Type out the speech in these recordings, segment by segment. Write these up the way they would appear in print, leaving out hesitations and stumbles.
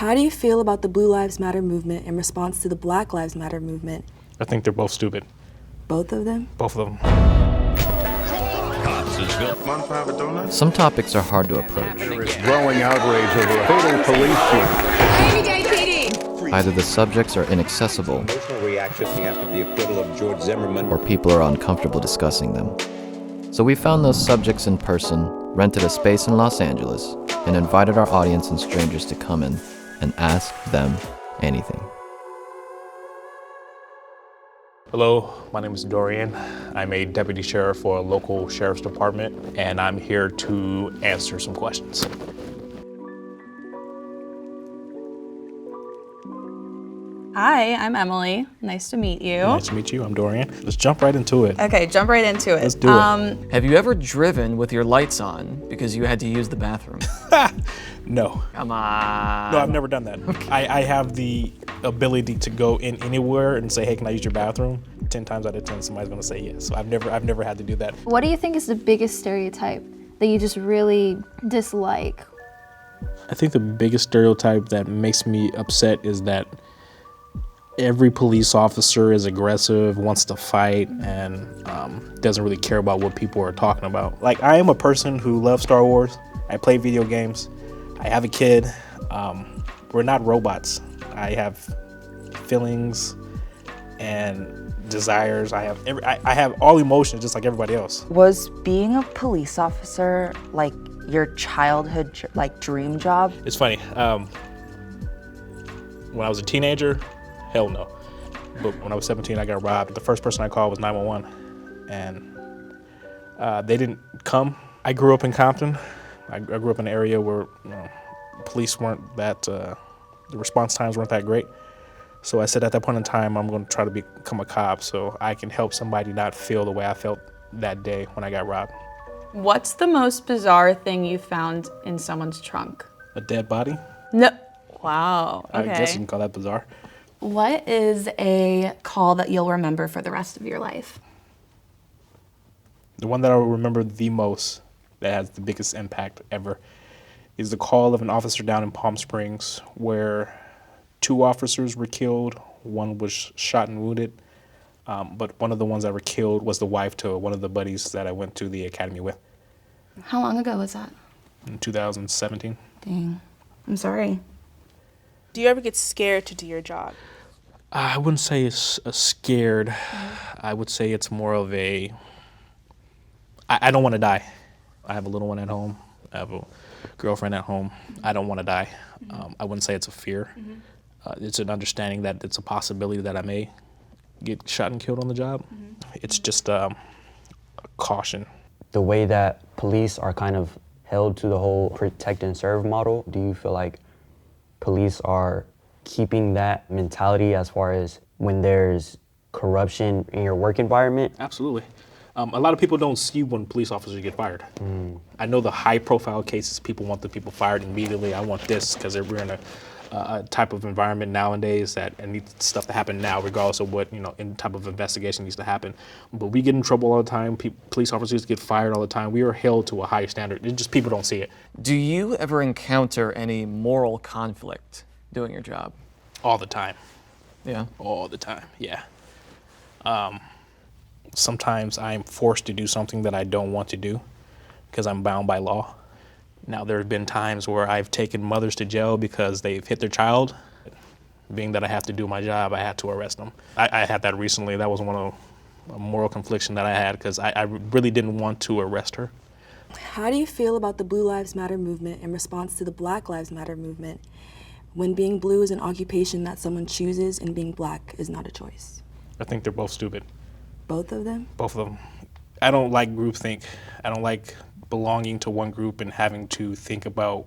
How do you feel about the Blue Lives Matter movement in response to the Black Lives Matter movement? I think they're both stupid. Both of them? Both of them. Some topics are hard to approach. There is growing outrage over a fatal police shooting. Either the subjects are inaccessible, Emotional reaction after the acquittal of George Zimmerman. or people are uncomfortable discussing them. So we found those subjects in person, rented a space in Los Angeles, and invited our audience and strangers to come in and ask them anything. Hello, my name is Dorian. I'm a deputy sheriff for a local sheriff's department, and I'm here to answer some questions. Hi, I'm Emily. Nice to meet you. Nice to meet you. I'm Dorian. Let's jump right into it. Okay, jump right into it. Let's do it. Have you ever driven with your lights on because you had to use the bathroom? No. Come on. No, I've never done that. I have the ability to go in anywhere and say, hey, can I use your bathroom? 10 times out of 10, somebody's gonna say yes. So I've never had to do that. What do you think is the biggest stereotype that you just really dislike? I think the biggest stereotype that makes me upset is that every police officer is aggressive, wants to fight, and doesn't really care about what people are talking about. Like, I am a person who loves Star Wars. I play video games. I have a kid. We're not robots. I have feelings and desires. I have all emotions just like everybody else. Was being a police officer like your childhood dream job? It's funny. When I was a teenager, hell no. But when I was 17, I got robbed. The first person I called was 911, and they didn't come. I grew up in Compton. I grew up in an area where police weren't that, the response times weren't that great. So I said at that point in time, I'm going to try to become a cop so I can help somebody not feel the way I felt that day when I got robbed. What's the most bizarre thing you found in someone's trunk? A dead body? No. Wow. Okay. I guess you can call that bizarre. What is a call that you'll remember for the rest of your life? The one that I will remember the most, that has the biggest impact ever, is the call of an officer down in Palm Springs where 2 officers were killed. One was shot and wounded, but one of the ones that were killed was the wife to one of the buddies that I went to the academy with. How long ago was that? In 2017. Dang. I'm sorry. Do you ever get scared to do your job? I wouldn't say it's scared. I would say it's more of a, I don't want to die. I have a little one at home. I have a girlfriend at home. I don't want to die. I wouldn't say it's a fear. It's an understanding that it's a possibility that I may get shot and killed on the job. It's just a caution. The way that police are kind of held to the whole protect and serve model, do you feel like police are keeping that mentality as far as when there's corruption in your work environment? Absolutely. A lot of people don't see when police officers get fired. I know the high profile cases, people want the people fired immediately. I want this because we're in a type of environment nowadays that it needs stuff to happen now, regardless of what, any type of investigation needs to happen. But we get in trouble all the time. Police officers get fired all the time. We are held to a high standard. It's just people don't see it. Do you ever encounter any moral conflict doing your job? All the time. Yeah. All the time, yeah. Sometimes I'm forced to do something that I don't want to do because I'm bound by law. Now, there have been times where I've taken mothers to jail because they've hit their child. Being that I have to do my job, I had to arrest them. I had that recently. That was one of a moral confliction that I had because I really didn't want to arrest her. How do you feel about the Blue Lives Matter movement in response to the Black Lives Matter movement, when being blue is an occupation that someone chooses and being black is not a choice? I think they're both stupid. Both of them? Both of them. I don't like groupthink. I don't like belonging to one group and having to think about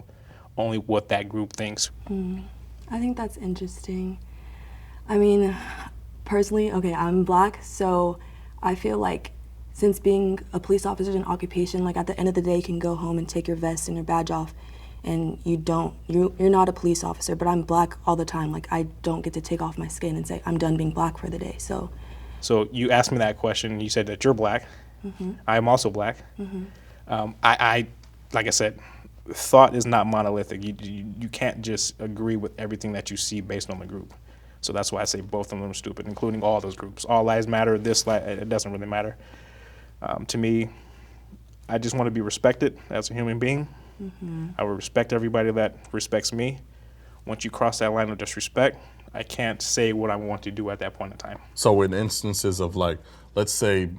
only what that group thinks. I think that's interesting. I mean, personally, okay, I'm black, so I feel like since being a police officer is an occupation, like at the end of the day, you can go home and take your vest and your badge off, and you're not a police officer, but I'm black all the time. Like, I don't get to take off my skin and say, I'm done being black for the day, so. So you asked me that question, you said that you're black. I'm also black. I like I said, thought is not monolithic. You can't just agree with everything that you see based on the group. So that's why I say both of them are stupid, including all those groups. All lives matter, it doesn't really matter. To me, I just want to be respected as a human being. I will respect everybody that respects me. Once you cross that line of disrespect, I can't say what I want to do at that point in time. So in instances of like, let's say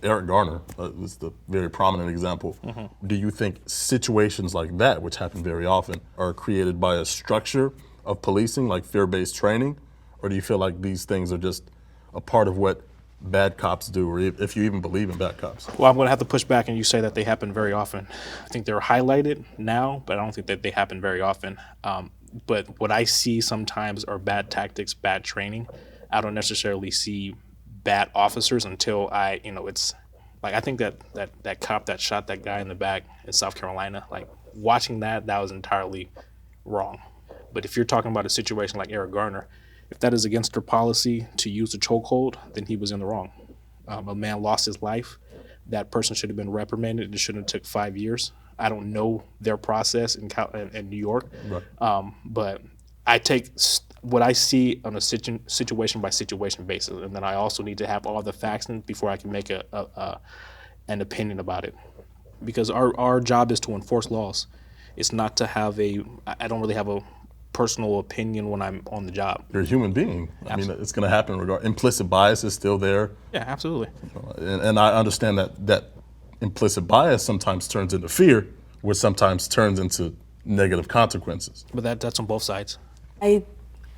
Eric Garner is the very prominent example. Do you think situations like that, which happen very often, are created by a structure of policing, like fear-based training? Or do you feel like these things are just a part of what bad cops do, or if you even believe in bad cops? Well, I'm going to have to push back and you say that they happen very often. I think they're highlighted now, but I don't think that they happen very often. But what I see sometimes are bad tactics, bad training. I don't necessarily see bad officers until it's like, I think that cop that shot that guy in the back in South Carolina, like watching that was entirely wrong. But if you're talking about a situation like Eric Garner, if that is against their policy to use the chokehold, then he was in the wrong. A man lost his life. That person should have been reprimanded. It shouldn't have took 5 years. I don't know their process in New York, right. But I take what I see on a situation by situation basis, and then I also need to have all the facts before I can make an opinion about it. Because our job is to enforce laws. It's not to have I don't really have a personal opinion when I'm on the job. You're a human being. Absolutely. I mean, it's going to happen. Implicit bias is still there. Yeah, absolutely. And I understand that implicit bias sometimes turns into fear, which sometimes turns into negative consequences. But that's on both sides. I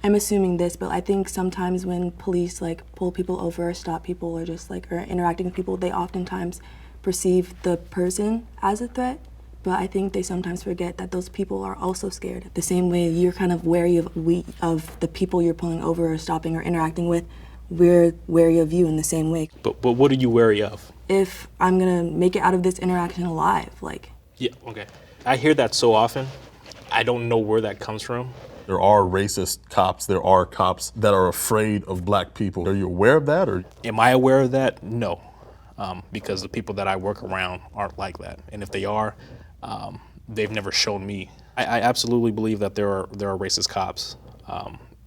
am assuming this, but I think sometimes when police like pull people over or stop people or just like are interacting with people, they oftentimes perceive the person as a threat. But I think they sometimes forget that those people are also scared. The same way you're kind of wary of the people you're pulling over or stopping or interacting with, we're wary of you in the same way. But what are you wary of? If I'm gonna make it out of this interaction alive, like. Yeah, okay. I hear that so often. I don't know where that comes from. There are racist cops. There are cops that are afraid of black people. Are you aware of that? Or am I aware of that? No, because the people that I work around aren't like that. And if they are, they've never shown me. I absolutely believe that there are racist cops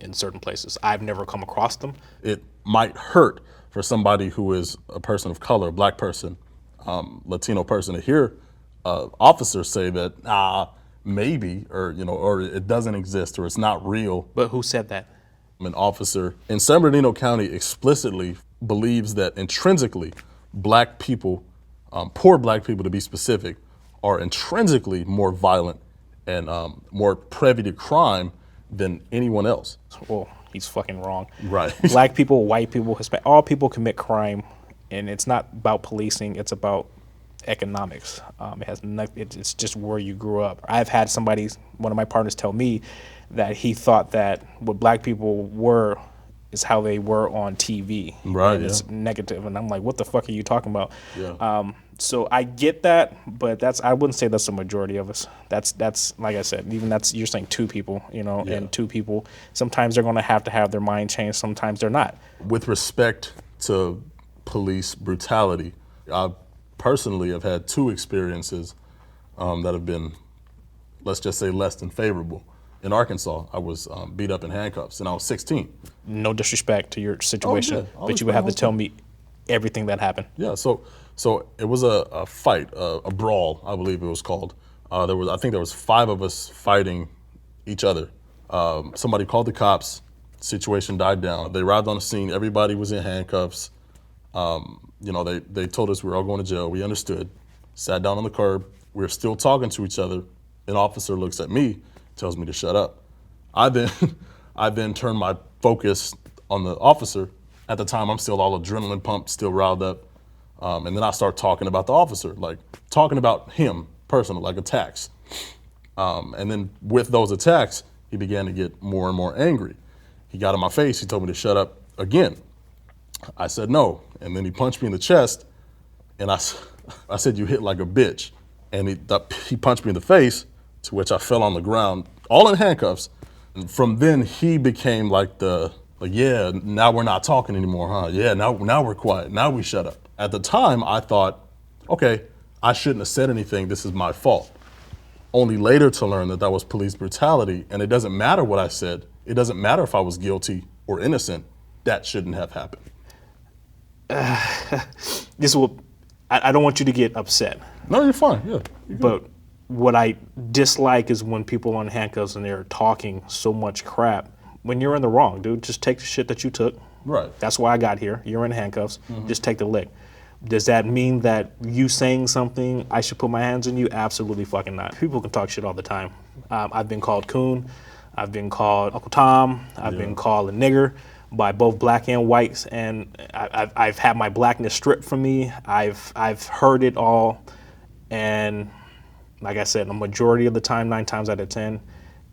in certain places. I've never come across them. It might hurt for somebody who is a person of color, a black person, Latino person, to hear officers say that, maybe, or it doesn't exist, or it's not real. But who said that? An officer in San Bernardino County explicitly believes that intrinsically black people, poor black people to be specific, are intrinsically more violent and more privy to crime than anyone else. Well, he's fucking wrong. Right. Black people, white people, Hispanic, all people commit crime, and it's not about policing, it's about economics. It has it's just where you grew up. I've had one of my partners tell me that he thought that what black people were is how they were on TV. Right. And it's negative, and I'm like, what the fuck are you talking about? Yeah. So I get that, but I wouldn't say that's the majority of us. That's like I said, even you're saying two people, and two people, sometimes they're gonna have to have their mind changed, sometimes they're not. With respect to police brutality, I personally have had two experiences that have been, let's just say, less than favorable. In Arkansas, I was beat up in handcuffs, and I was 16. No disrespect to your situation, but you would have to tell me everything that happened. Yeah, so it was a fight, a brawl, I believe it was called. I think there was 5 of us fighting each other. Somebody called the cops, situation died down. They arrived on the scene, everybody was in handcuffs. They told us we were all going to jail. We understood, sat down on the curb. We were still talking to each other. An officer looks at me, tells me to shut up. I then turned my focus on the officer. At the time, I'm still all adrenaline pumped, still riled up. And then I start talking about the officer, like talking about him personally, like attacks. And then with those attacks, he began to get more and more angry. He got in my face, he told me to shut up again. I said no, and then he punched me in the chest, and I said, you hit like a bitch. And he punched me in the face, to which I fell on the ground, all in handcuffs. And from then, he became yeah, now we're not talking anymore, huh? Yeah, now we're quiet, now we shut up. At the time, I thought, okay, I shouldn't have said anything, this is my fault. only later to learn that that was police brutality. And it doesn't matter what I said. It doesn't matter if I was guilty or innocent. That shouldn't have happened. I don't want you to get upset. No, you're fine. Yeah. But what I dislike is when people are on handcuffs and they're talking so much crap. When you're in the wrong, dude, just take the shit that you took. Right. That's why I got here. You're in handcuffs. Just take the lick. Does that mean that you saying something, I should put my hands on you? Absolutely fucking not. People can talk shit all the time. I've been called coon. I've been called Uncle Tom. I've been called a nigger by both black and whites, and I've had my blackness stripped from me. I've heard it all, and like I said, the majority of the time, 9 times out of 10,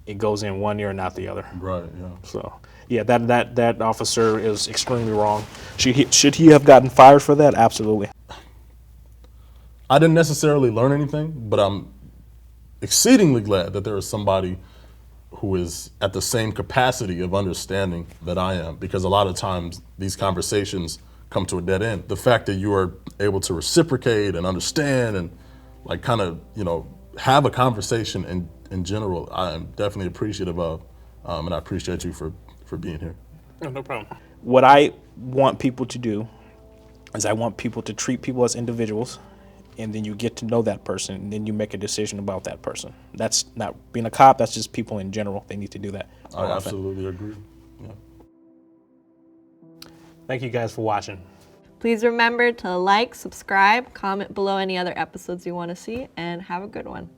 it goes in one ear and not the other. Right. Yeah. So yeah, that officer is extremely wrong. Should he have gotten fired for that? Absolutely. I didn't necessarily learn anything, but I'm exceedingly glad that there is somebody who is at the same capacity of understanding that I am, because a lot of times these conversations come to a dead end. The fact that you are able to reciprocate and understand and like kind of, you know, have a conversation in general, I am definitely appreciative of, and I appreciate you for being here. No problem. What I want people to do is I want people to treat people as individuals, and then you get to know that person, and then you make a decision about that person. That's not being a cop, that's just people in general. They need to do that. I absolutely agree. Yeah. Thank you guys for watching. Please remember to like, subscribe, comment below any other episodes you want to see, and have a good one.